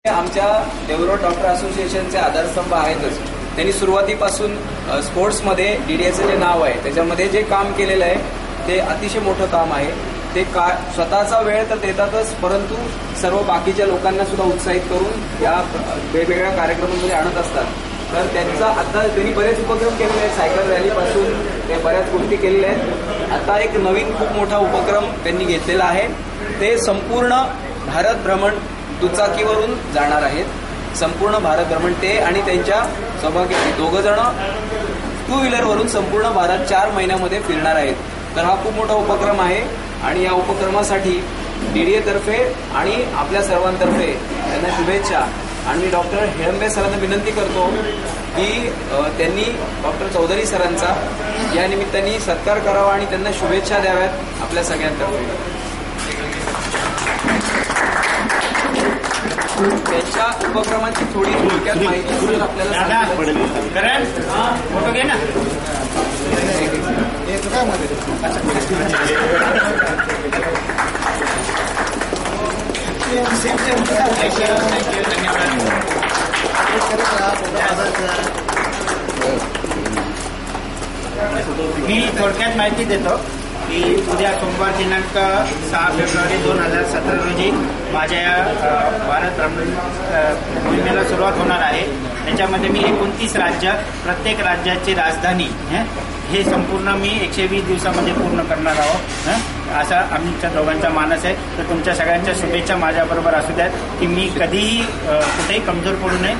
आमच्या देवरोड डॉक्टर असोसिएशनचे आधारस्तंभ आहेतच. त्यांनी सुरुवातीपासून स्पोर्ट्समध्ये डीडीएचं जे नाव आहे त्याच्यामध्ये जे काम केलेलं आहे ते अतिशय मोठं काम आहे. ते स्वतःचा वेळ तर देतातच, परंतु सर्व बाकीच्या लोकांना सुद्धा उत्साहित करून या वेगवेगळ्या कार्यक्रमांमध्ये आणत असतात. तर त्यांचा आता त्यांनी बरेच उपक्रम केलेले आहेत. सायकल रॅलीपासून ते बऱ्याच गोष्टी केलेल्या आहेत. आता एक नवीन खूप मोठा उपक्रम त्यांनी घेतलेला आहे. ते संपूर्ण भारत भ्रमण दुचाकीवरून जाणार आहेत. संपूर्ण भारत भ्रमण ते आणि त्यांच्या सौभाग्याचे दोघं जण टू व्हीलरवरून संपूर्ण भारत 4 महिन्यामध्ये फिरणार आहेत. तर हा खूप मोठा उपक्रम आहे आणि या उपक्रमासाठी डीडीए तर्फे आणि आपल्या सर्वांतर्फे त्यांना शुभेच्छा. आणि मी डॉक्टर हेळंबे सरांना विनंती करतो की त्यांनी डॉक्टर चौधरी सरांचा या निमित्ताने सत्कार करावा आणि त्यांना शुभेच्छा द्याव्यात आपल्या सगळ्यांतर्फे. त्यांच्या उपक्रमाची थोडी थोडक्यात माहिती आपल्याला फोटो घे ना. मी थोडक्यात माहिती देतो की उद्या सोमवार दिनांक 6 फेब्रुवारी 2017 रोजी माझ्या भारत भ्रमण मोहिमेला सुरुवात होणार आहे. त्याच्यामध्ये मी 29 राज्य, प्रत्येक राज्याची राजधानी हे संपूर्ण मी 120 दिवसामध्ये पूर्ण करणार आहोत. असा आमच्या दोघांचा मानस आहे. तर तुमच्या सगळ्यांच्या शुभेच्छा माझ्याबरोबर असू द्यात की मी कधीही कुठेही कमजोर पडू नये.